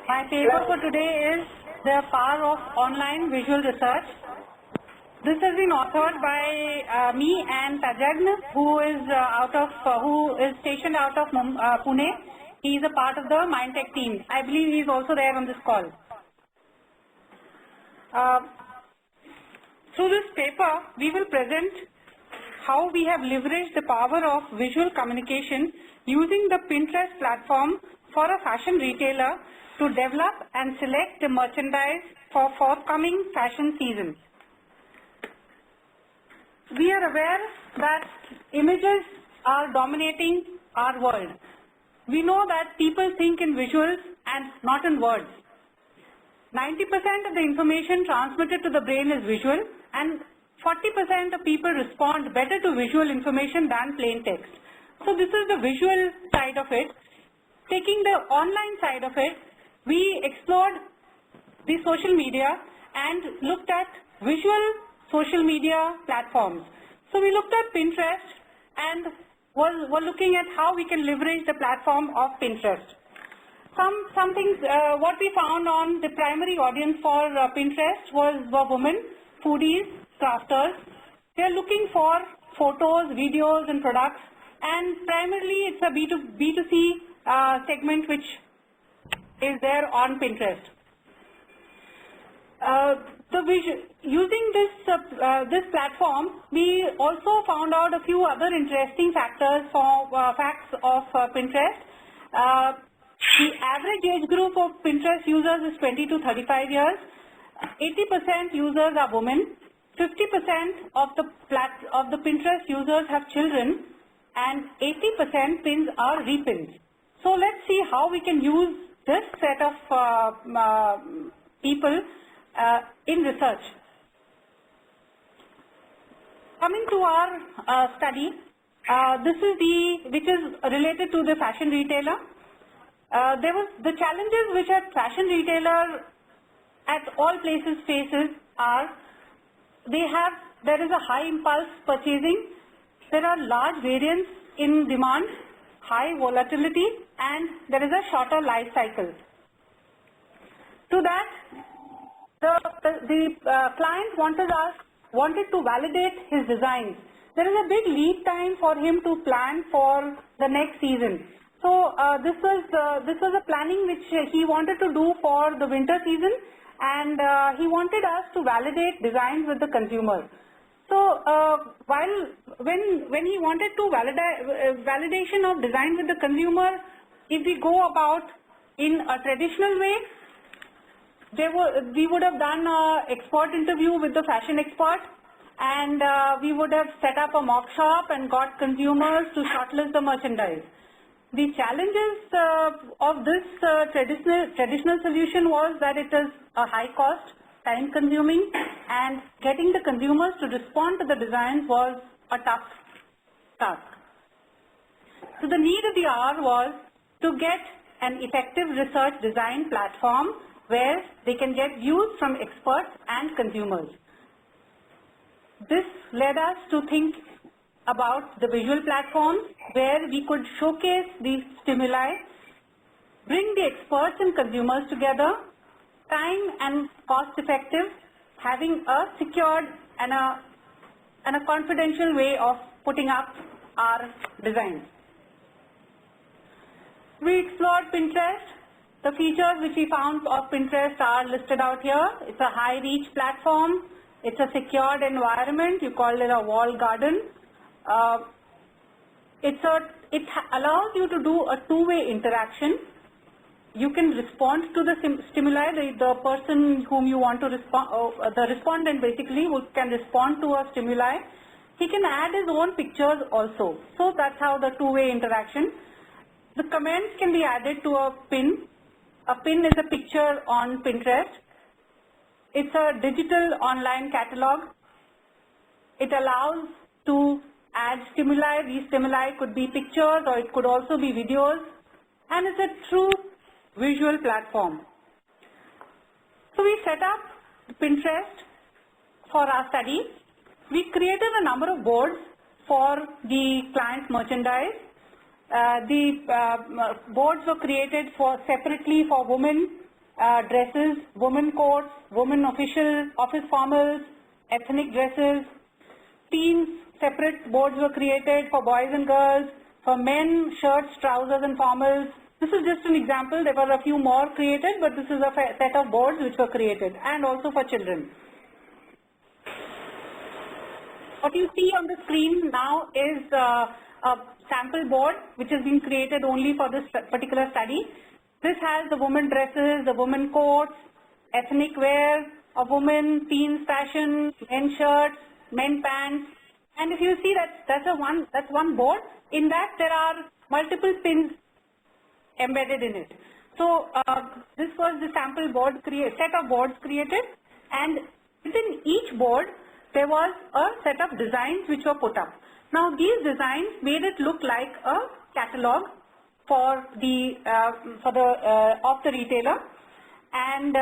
My paper for today is The Power of Online Visual Research. This has been authored by me and Tajagn, who is stationed out of Pune. He is a part of the Mindtech team. I believe he is also there on this call. Through this paper, we will present how we have leveraged the power of visual communication using the Pinterest platform for a fashion retailer to develop and select the merchandise for forthcoming fashion season. We are aware that images are dominating our world. We know that people think in visuals and not in words. 90% of the information transmitted to the brain is visual, and 40% of people respond better to visual information than plain text. So this is the visual side of it. Taking the online side of it, we explored the social media and looked at visual social media platforms. So we looked at Pinterest and were looking at how we can leverage the platform of Pinterest. Some things, what we found on the primary audience for Pinterest were women, foodies, crafters. They are looking for photos, videos and products, and primarily it's a B2C segment which is there on Pinterest. Using this platform, we also found out a few other interesting facts of Pinterest. The average age group of Pinterest users is 20 to 35 years. 80% users are women. 50% of the Pinterest users have children, and 80% pins are repins. So let's see how we can use this set of people in research. Coming to our study, this is which is related to the fashion retailer. The challenges which a fashion retailer at all places faces are there is a high impulse purchasing, there are large variance in demand, high volatility, and there is a shorter life cycle. To that, the client wanted to validate his designs. There is a big lead time for him to plan for the next season. So this was a planning which he wanted to do for the winter season, and he wanted us to validate designs with the consumer. So when he wanted to validation of design with the consumer, if we go about in a traditional way, we would have done an expert interview with the fashion expert, and we would have set up a mock shop and got consumers to shortlist the merchandise. The challenges of this traditional solution was that it is a high cost, time consuming, and getting the consumers to respond to the designs was a tough task. So the need of the hour was to get an effective research design platform where they can get views from experts and consumers. This led us to think about the visual platform where we could showcase these stimuli, bring the experts and consumers together, time and cost effective, having a secured and a confidential way of putting up our designs. We explored Pinterest. The features which we found of Pinterest are listed out here. It's a high reach platform. It's a secured environment. You call it a walled garden. It allows you to do a two-way interaction. You can respond to the stimuli. The person whom you want to respond, the respondent basically, who can respond to a stimuli, he can add his own pictures also. So that's how the two-way interaction. The comments can be added to a pin. A pin is a picture on Pinterest. It's a digital online catalog. It allows to add stimuli. These stimuli could be pictures or it could also be videos. And it's a true visual platform. So we set up Pinterest for our study. We created a number of boards for the client's merchandise. The boards were created separately for women, dresses, women coats, women official, office formals, ethnic dresses. Teens, separate boards were created for boys and girls, for men, shirts, trousers and formals. This is just an example. There were a few more created, but this is a set of boards which were created, and also for children. What you see on the screen now is a sample board which has been created only for this particular study. This has the women dresses, the women coats, ethnic wear, a woman, teens fashion, men shirts, men pants. And if you see that's one board. In that there are multiple pins embedded in it. So this was the sample board set of boards created, and within each board there was a set of designs which were put up. Now these designs made it look like a catalog for the of the retailer, and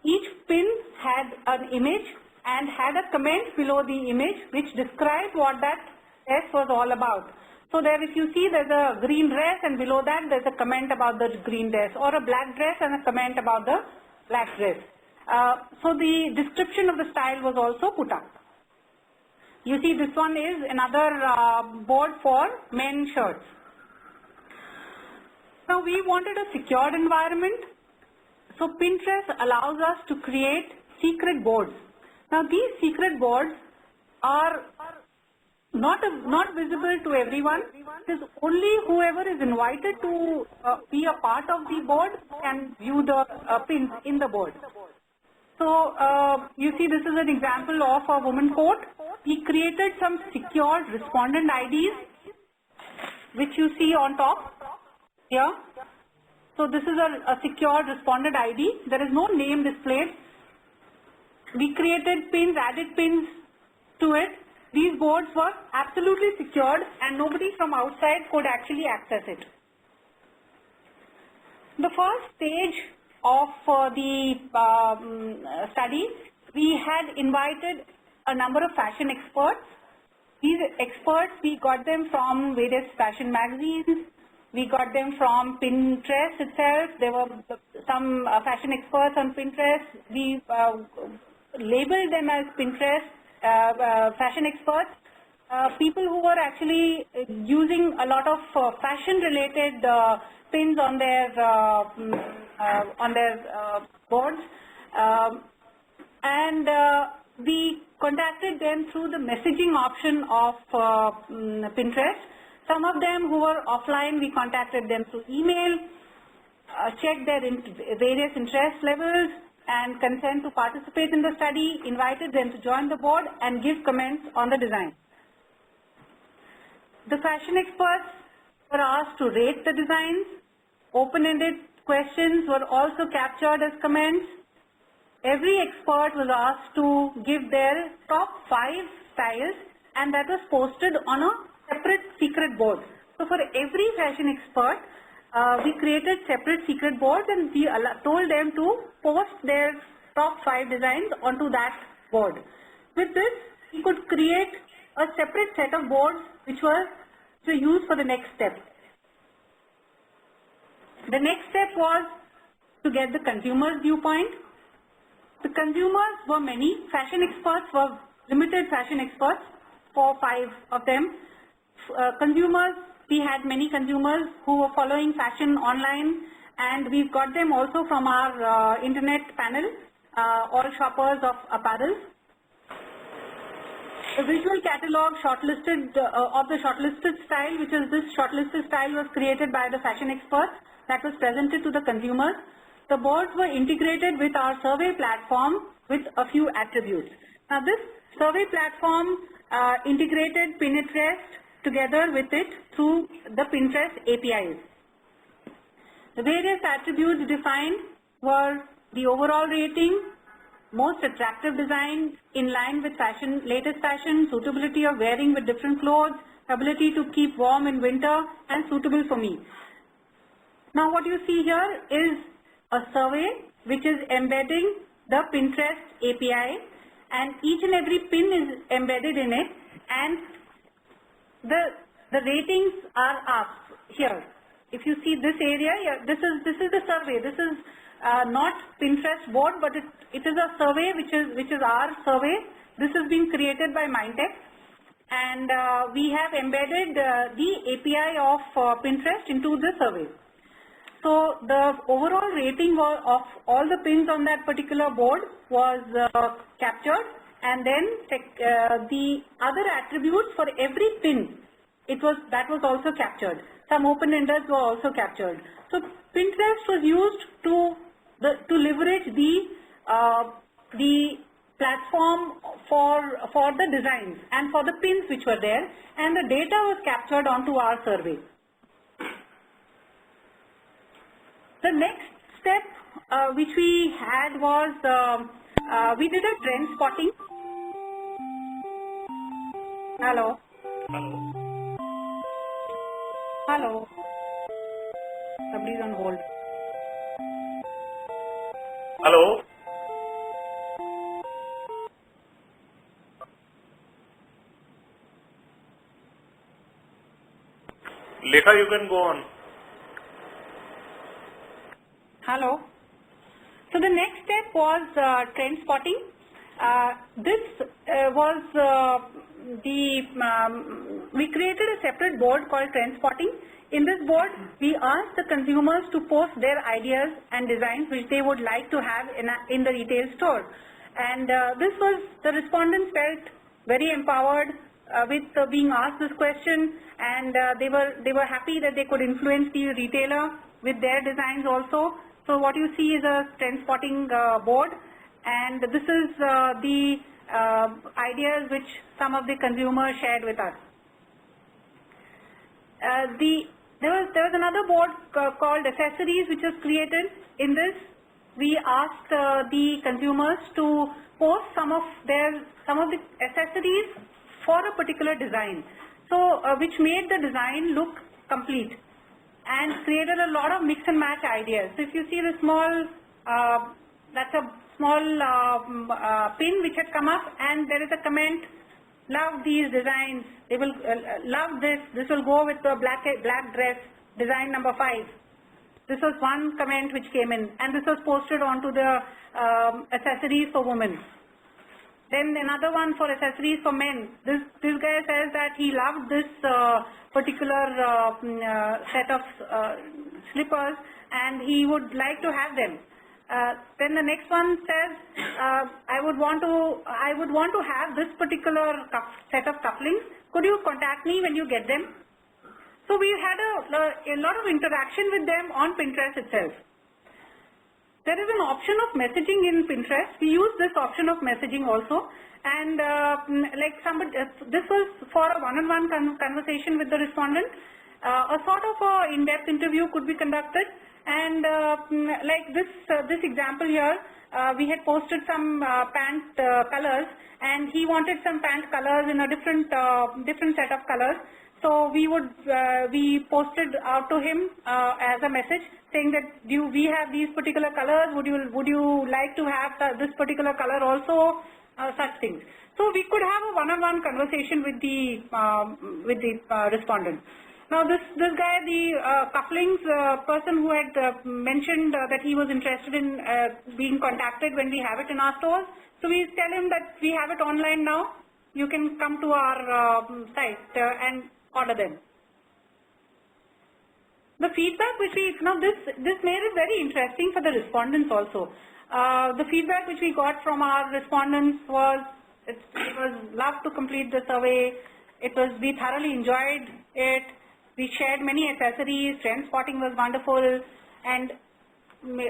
each pin had an image and had a comment below the image which described what that dress was all about. So there, if you see, there's a green dress, and below that there's a comment about the green dress, or a black dress and a comment about the black dress. So the description of the style was also put up. You see, this one is another board for men's shirts. Now we wanted a secured environment, so Pinterest allows us to create secret boards. Now these secret boards are not visible to everyone. It is only whoever is invited to be a part of the board can view the pins in the board. So you see, this is an example of a woman coat. We created some secured respondent IDs which you see on top here. So this is a secured respondent ID. There is no name displayed. We created pins, added pins to it. These boards were absolutely secured and nobody from outside could actually access it. The first stage of the study, we had invited a number of fashion experts. These experts, we got them from various fashion magazines. We got them from Pinterest itself. There were some fashion experts on Pinterest. We labeled them as Pinterest fashion experts, people who were actually using a lot of fashion-related pins on their boards, and we contacted them through the messaging option of Pinterest. Some of them who were offline, we contacted them through email, checked their various interest levels and consent to participate in the study, invited them to join the board and give comments on the design. The fashion experts were asked to rate the designs. Open-ended questions were also captured as comments. Every expert was asked to give their top 5 styles, and that was posted on a separate secret board. So for every fashion expert, we created separate secret boards, and we told them to post their top 5 designs onto that board. With this, we could create a separate set of boards which were to use for the next step. The next step was to get the consumer's viewpoint. The consumers were many. Fashion experts were limited fashion experts, 4 or 5 of them. Consumers, we had many consumers who were following fashion online, and we've got them also from our internet panel, all shoppers of apparel. The visual catalog shortlisted of the shortlisted style, which is this shortlisted style, was created by the fashion experts that was presented to the consumers. The boards were integrated with our survey platform with a few attributes. Now this survey platform integrated Pinterest together with it through the Pinterest APIs. The various attributes defined were the overall rating, most attractive design in line with fashion, latest fashion, suitability of wearing with different clothes, ability to keep warm in winter, and suitable for me. Now what you see here is a survey which is embedding the Pinterest API, and each and every pin is embedded in it, and the ratings are up here. If you see this area, this is the survey. This is not Pinterest board, but it is a survey which is our survey. This is being created by Mindtech, and we have embedded the API of Pinterest into the survey. So the overall rating of all the pins on that particular board was captured, and then the other attributes for every pin, that was also captured. Some open-enders were also captured. So Pinterest was used to leverage the platform for the designs and for the pins which were there, and the data was captured onto our survey. The next step which we had was we did a trend spotting. Hello. Hello. Hello. Somebody's on hold. Hello. Lekha, you can go on. Hello. So the next step was trend spotting. This was we created a separate board called trend spotting. In this board, we asked the consumers to post their ideas and designs which they would like to have in the retail store. And the respondents felt very empowered with being asked this question, and they were happy that they could influence the retailer with their designs also. So what you see is a trend spotting board, and this is the ideas which some of the consumers shared with us. There was another board called accessories which was created. In this, we asked the consumers to post some of the accessories for a particular design, so which made the design look complete and created a lot of mix and match ideas. So if you see the small, that's a small pin which had come up, and there is a comment, love these designs, they will love this will go with the black dress, design number 5. This was one comment which came in, and this was posted onto the accessories for women. Then another one for accessories for men. This guy says that he loved this particular set of slippers, and he would like to have them. Then the next one says, I would want to have this particular set of couplings. Could you contact me when you get them? So we had a lot of interaction with them on Pinterest itself. There is an option of messaging in Pinterest. We use this option of messaging also, and this was for a one-on-one conversation with the respondent. A sort of a in-depth interview could be conducted, and like this example here, we had posted some pant colors, and he wanted some pant colors in a different set of colors. So we posted out to him as a message saying that we have these particular colors, would you like to have this particular color also, such things. So we could have a one-on-one conversation with the respondent. Now this guy, the couplings person who had mentioned that he was interested in being contacted when we have it in our stores, so we tell him that we have it online now. You can come to our site and order them. The feedback which this made it very interesting for the respondents also. The feedback which we got from our respondents was it was love to complete the survey. We thoroughly enjoyed it. We shared many accessories. Trend spotting was wonderful, and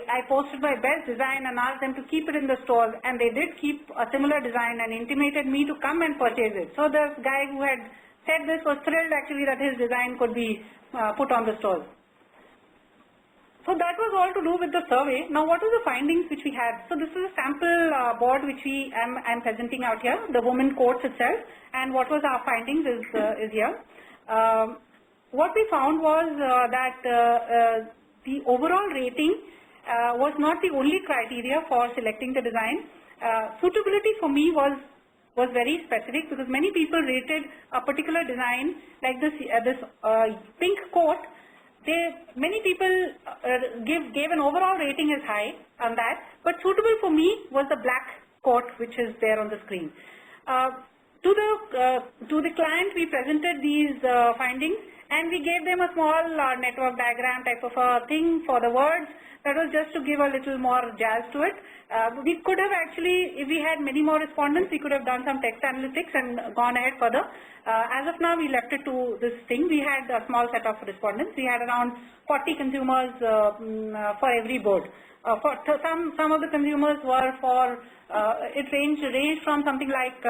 I posted my best design and asked them to keep it in the stores, and they did keep a similar design and intimated me to come and purchase it. So the guy who had said this was thrilled actually that his design could be put on the stores. So that was all to do with the survey. Now what are the findings which we had? So this is a sample board which I'm presenting out here, the women quotes itself, and what was our findings is here. What we found was that the overall rating was not the only criteria for selecting the design. Suitability for me was very specific, because many people rated a particular design like this pink coat. many people gave an overall rating as high on that, but suitable for me was the black quote which is there on the screen. To the client, we presented these findings, and we gave them a small network diagram type of a thing for the words. That was just to give a little more jazz to it. We could have actually, if we had many more respondents, we could have done some text analytics and gone ahead further. As of now, we left it to this thing. We had a small set of respondents. We had around 40 consumers for every board. Some of the consumers were for, it ranged from something like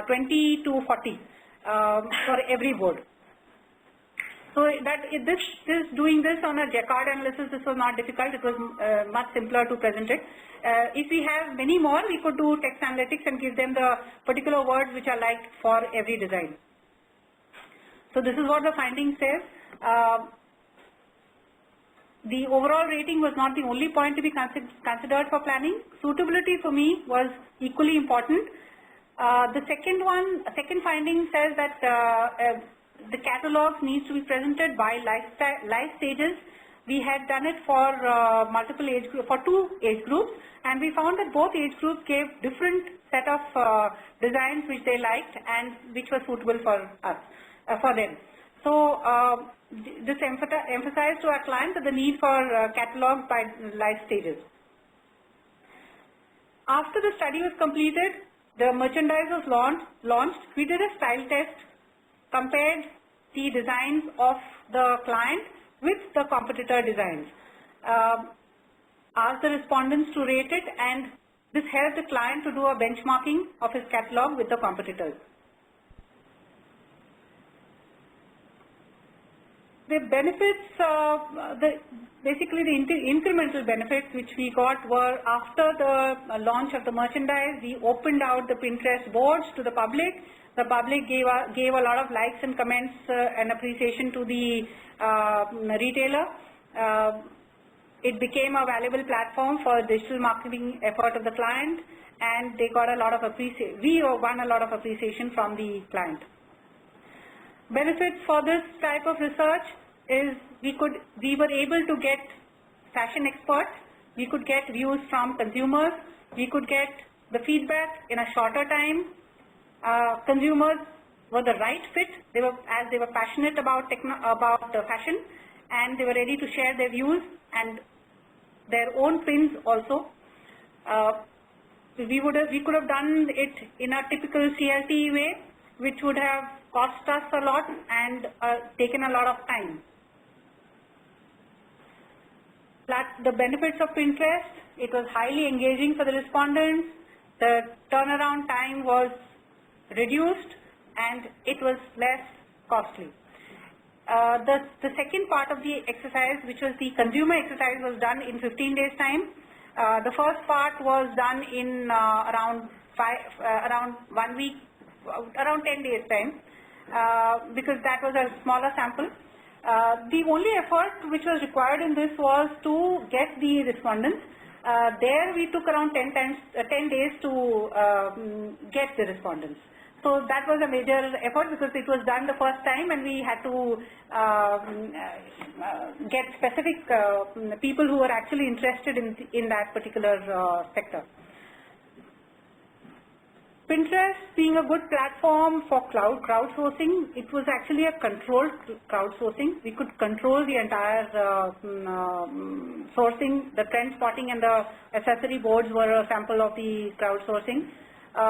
20 to 40 for every board. So doing this on a Jacquard analysis, this was not difficult. It was much simpler to present it. If we have many more, we could do text analytics and give them the particular words which are liked for every design. So this is what the finding says. The overall rating was not the only point to be considered for planning. Suitability for me was equally important. The second finding says that the catalogs needs to be presented by life stages. We had done it for multiple age groups, for 2 age groups, and we found that both age groups gave different set of designs which they liked and which were suitable for us, for them. So this emphasized to our clients the need for catalogs by life stages. After the study was completed, the merchandise was launched. We did a style test, compared the designs of the client with the competitor designs, asked the respondents to rate it, and this helped the client to do a benchmarking of his catalog with the competitors. The benefits, basically the incremental benefits which we got were after the launch of the merchandise, we opened out the Pinterest boards to the public. The public gave a lot of likes and comments and appreciation to the retailer. It became a valuable platform for digital marketing effort of the client, and they got a lot of appreciation. We won a lot of appreciation from the client. Benefits for this type of research is we were able to get fashion experts, we could get views from consumers, we could get the feedback in a shorter time. Consumers were the right fit. They were passionate about fashion, and they were ready to share their views and their own pins also. We could have done it in a typical CLT way, which would have cost us a lot and taken a lot of time. The benefits of Pinterest: it was highly engaging for the respondents. The turnaround time was reduced, and it was less costly. The second part of the exercise, which was the consumer exercise, was done in 15 days time. The first part was done in around 1 week, around 10 days time, because that was a smaller sample. The only effort which was required in this was to get the respondents. There we took around 10 days to get the respondents. So that was a major effort because it was done the first time, and we had to get specific people who were actually interested in that particular sector. Pinterest being a good platform for crowdsourcing, it was actually a controlled crowdsourcing. We could control the entire sourcing. The trend spotting and the accessory boards were a sample of the crowdsourcing.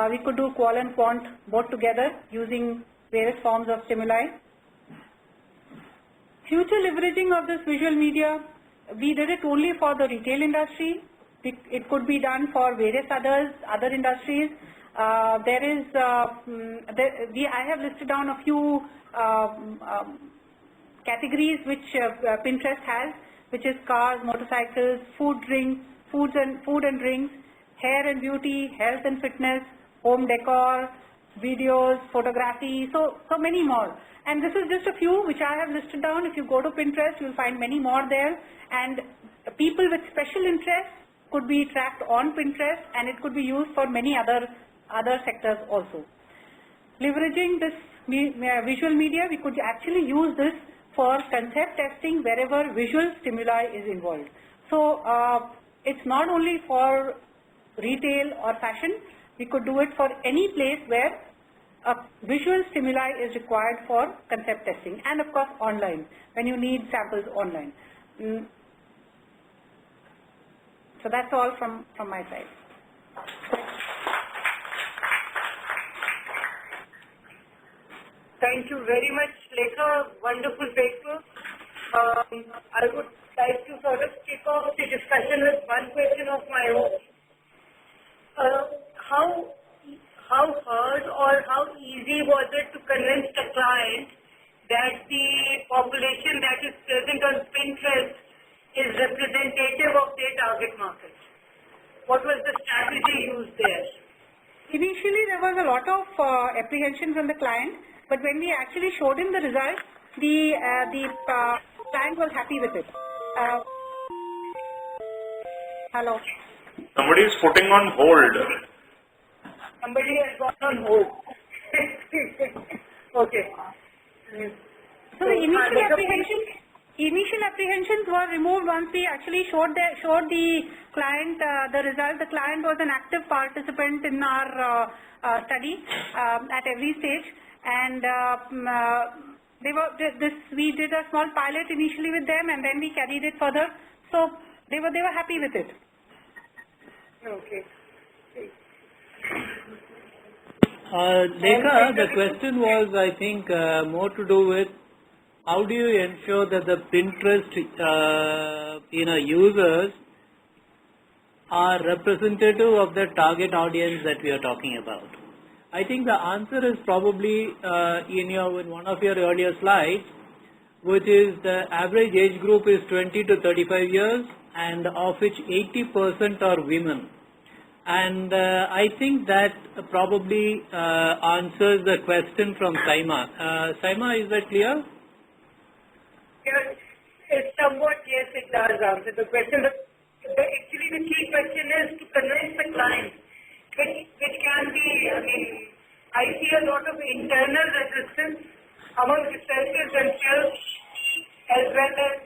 We could do qual and quant both together using various forms of stimuli. Future leveraging of this visual media, we did it only for the retail industry. It could be done for various other industries. I have listed down a few categories which Pinterest has, which is cars, motorcycles, food and drinks, hair and beauty, health and fitness, home decor, videos, photography, so many more. And this is just a few which I have listed down. If you go to Pinterest, you will find many more there. And people with special interests could be tracked on Pinterest, and it could be used for many other sectors also. Leveraging this visual media, we could actually use this for concept testing wherever visual stimuli is involved. So it's not only for retail or fashion, we could do it for any place where a visual stimuli is required for concept testing, and of course online, when you need samples online. So that's all from my side. Thank you very much, Lekha. Wonderful paper. I would like to sort of kick off the discussion with one question of my own. How hard or how easy was it to convince the client that the population that is present on Pinterest is representative of their target market? What was the strategy used there? Initially, there was a lot of apprehension from the client, but when we actually showed him the results, the client was happy with it. Hello. Somebody is putting on hold. Somebody has gone on hold. Okay. So the initial apprehensions were removed once we actually showed the client the result. The client was an active participant in our study at every stage, and we did a small pilot initially with them, and then we carried it further. So they were happy with it. Okay. Lekha, the question was, I think, more to do with how do you ensure that the Pinterest users are representative of the target audience that we are talking about. I think the answer is probably in one of your earlier slides, which is the average age group is 20 to 35 years, and of which 80% are women. And I think that probably answers the question from Saima. Saima, is that clear? Yes, it's somewhat, yes, it does answer the question. Actually, the key question is to convince the client, which can be, I see a lot of internal resistance among researchers themselves, as well as,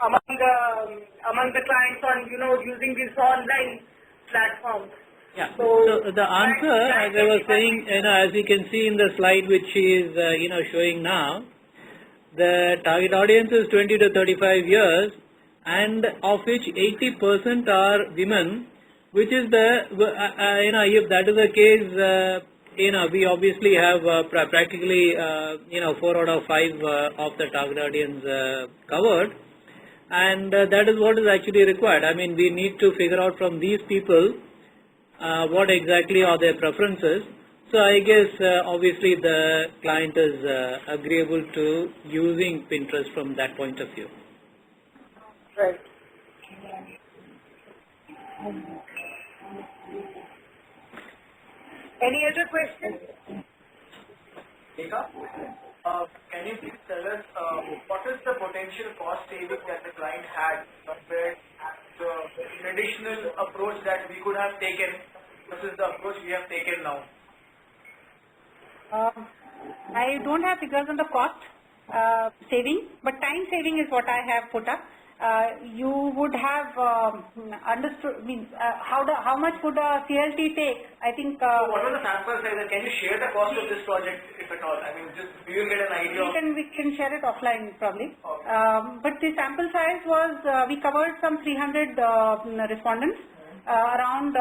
among the clients on, using these online platforms. Yeah. So the answer, as I was saying, as you can see in the slide which she is, showing now, the target audience is 20 to 35 years, and of which 80% are women, which is if that is the case, we obviously have practically, 4 out of 5 of the target audience covered. And that is what is actually required. We need to figure out from these people what exactly are their preferences. So I guess obviously the client is agreeable to using Pinterest from that point of view. Right. Any other questions? Lekha, can you please tell us what is the potential cost saving that the client had compared to the traditional approach that we could have taken versus the approach we have taken now? I don't have figures on the cost saving, but time saving is what I have put up. You would have understood, how much would a CLT take? I think. So what was the sample size, and can you share the cost of this project, if at all? Just do you get an idea? We can share it offline probably. Okay. But the sample size was, we covered some 300 respondents, around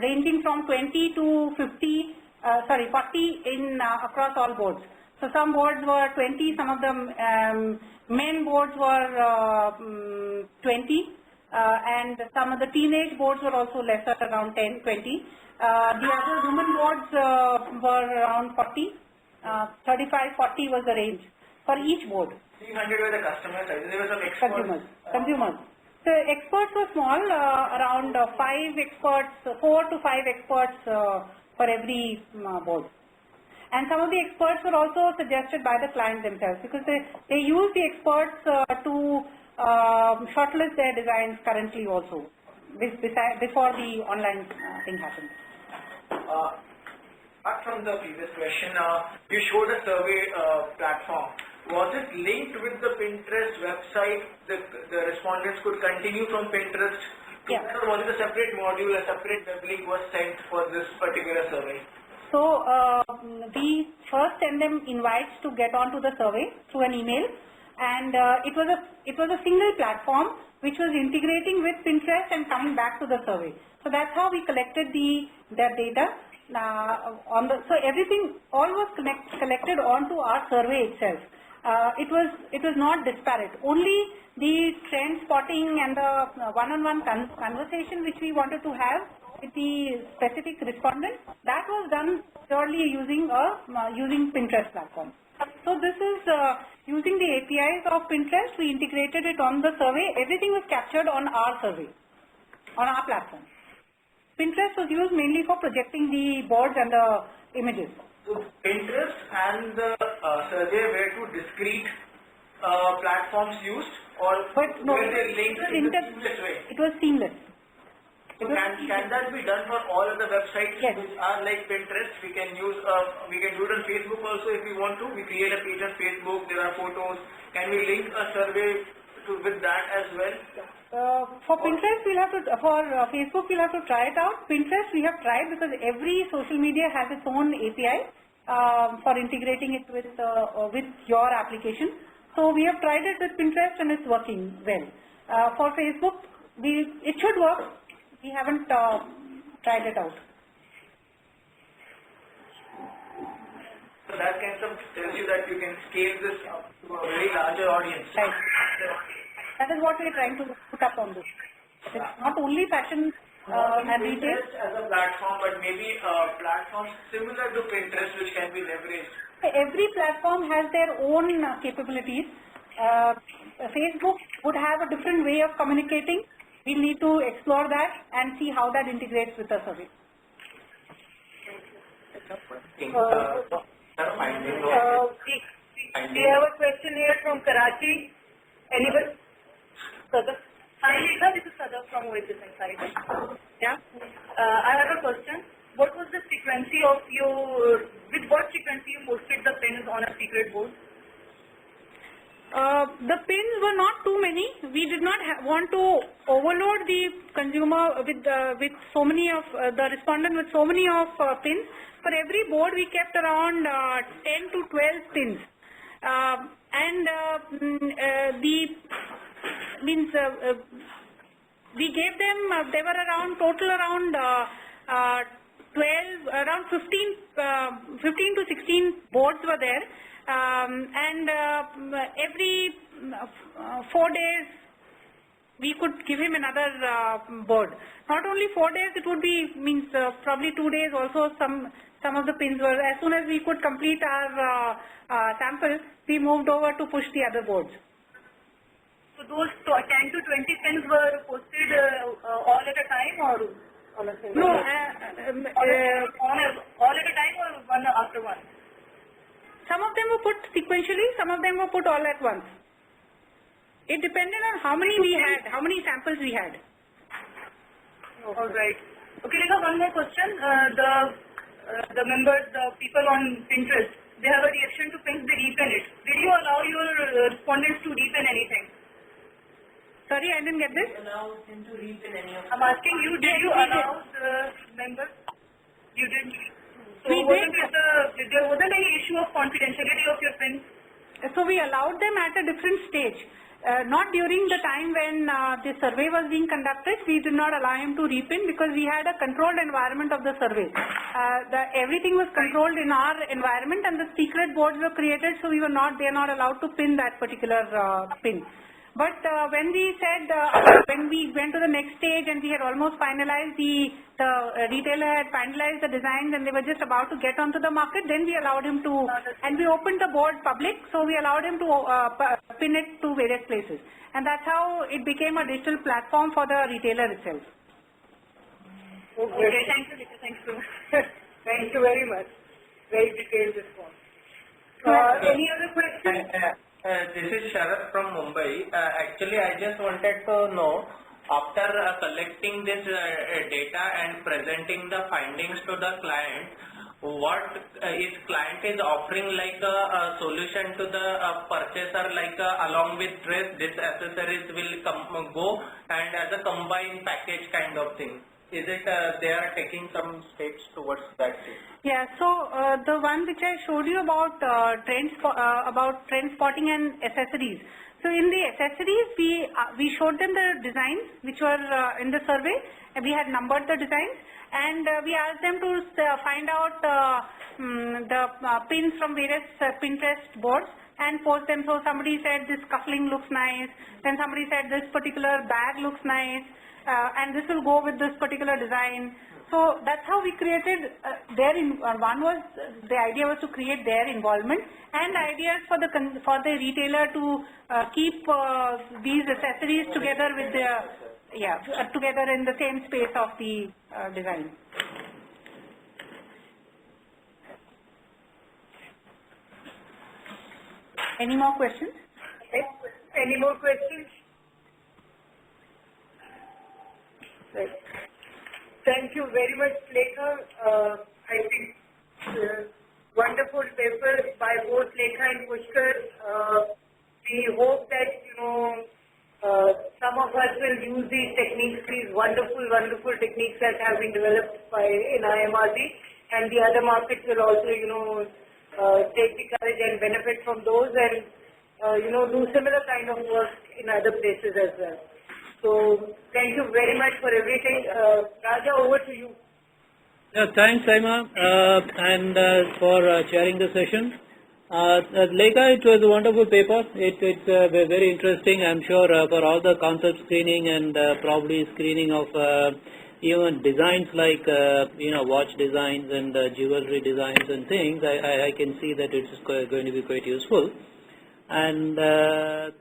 ranging from 20 to 40 in across all boards. So some boards were 20, some of the men boards were 20, and some of the teenage boards were also lesser, around 10, 20. The other women boards were around 40, 35, 40 was the range for each board. 300 were the customers, there were some experts. Consumers. So experts were small, around 4 to 5 experts for every board. And some of the experts were also suggested by the clients themselves, because they use the experts to shortlist their designs currently also, before the online thing happens. Apart from the previous question, you showed a survey platform. Was it linked with the Pinterest website? The respondents could continue from Pinterest? Yeah. Or was it a separate module, a separate web link was sent for this particular survey? So we first send them invites to get onto the survey through an email, and it was a single platform which was integrating with Pinterest and coming back to the survey. So that's how we collected their data. So everything all was collected onto our survey itself. It was not disparate. Only the trend spotting and the one-on-one conversation which we wanted to have with the specific respondent, that was done purely using Pinterest platform. So this is using the APIs of Pinterest. We integrated it on the survey. Everything was captured on our survey, on our platform. Pinterest was used mainly for projecting the boards and the images. So Pinterest and the survey were two discrete platforms used, or were they linked in a seamless way? It was seamless. So can that be done for all other websites Yes. which are like Pinterest? We can do it on Facebook also if we want to. We create a page on Facebook. There are photos. Can we link a survey with that as well? For Pinterest, we'll have to. For Facebook, we'll have to try it out. Pinterest, we have tried because every social media has its own API for integrating it with your application. So we have tried it with Pinterest and it's working well. For Facebook, it should work. We haven't tried it out. So that kind of tells you that you can scale this up to a very larger audience. Right. That is what we are trying to put up on this. It's not only fashion and retail. Pinterest as a platform, but maybe platforms similar to Pinterest which can be leveraged. Every platform has their own capabilities. Facebook would have a different way of communicating. We need to explore that and see how that integrates with the survey. We have a question here from Karachi. Anyone? Sadaf. Hi, Lisa. This is Sadaf from Oasis Insight. Yeah. I have a question. What was the frequency of with what frequency you posted the pins on a secret board? The pins were not too many. We did not want to overload the consumer with so many of the respondent with so many of pins. For every board, we kept around 10 to 12 pins, we gave them. They were around total around 15 to 16 boards were there. Every 4 days we could give him another board. Not only 4 days, it would be probably 2 days also. Some of the pins were, as soon as we could complete our sample, we moved over to push the other boards. So those 10 to 20 pins were posted all at a time, or all at a time? No, all at a time, or one after one? some of them were put sequentially, some of them were put all at once. It depended on how many we had, how many samples we had. All right. Okay, Lisa, one more question. The members, the people on Pinterest, they have a reaction to pins, they deepen it. Did you allow your respondents to deepen anything? Sorry, I didn't get this. Allow them to deepen any of. I'm asking you, did you allow the members? You did. So there wasn't any issue of confidentiality of your pins? So we allowed them at a different stage. Not during the time when the survey was being conducted. We did not allow him to repin because we had a controlled environment of the survey. Everything was controlled in our environment and the secret boards were created, so they are not allowed to pin that particular pin. But when we said, when we went to the next stage and we had almost finalized, the retailer had finalized the designs and they were just about to get onto the market, then we allowed him to, and we opened the board public, so we allowed him to pin it to various places. And that's how it became a digital platform for the retailer itself. Okay, thank you, Lisa. Thank you. Thank you very much. Very detailed response. Any other questions? This is Sharat from Mumbai. Actually, I just wanted to know, after collecting this data and presenting the findings to the client, what if client is offering like a solution to the purchaser, like along with dress, this accessories will go and as a combined package kind of thing. Is it they are taking some steps towards that thing? Yeah, so the one which I showed you about trend spotting and accessories. So in the accessories, we showed them the designs which were in the survey. We had numbered the designs, and we asked them to find out the pins from various Pinterest boards and post them. So somebody said this cuffling looks nice, then somebody said this particular bag looks nice, and this will go with this particular design. So that's how we created one was, the idea was to create their involvement, and ideas for the retailer to keep these accessories together with together in the same space of the design. Any more questions? Any more questions? Right. Thank you very much, Lekha. I think wonderful paper by both Lekha and Pushkar. We hope that some of us will use these techniques, these wonderful techniques that have been developed in IMRD, and the other markets will also take the courage and benefit from those, and do similar kind of work in other places as well. So thank you very much for everything. Raja, over to you. Yeah, thanks, Saima, and for chairing the session. Lekha, it was a wonderful paper. It's very interesting, I'm sure, for all the concept screening and probably screening of even designs like watch designs and jewelry designs and things. I can see that it's going to be quite useful. And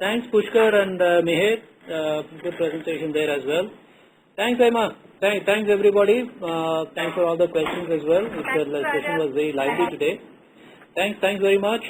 thanks, Pushkar and Meher. Good presentation there as well. Thanks, Emma. Thanks, everybody. Thanks for all the questions as well. The session was very lively today. Thanks very much.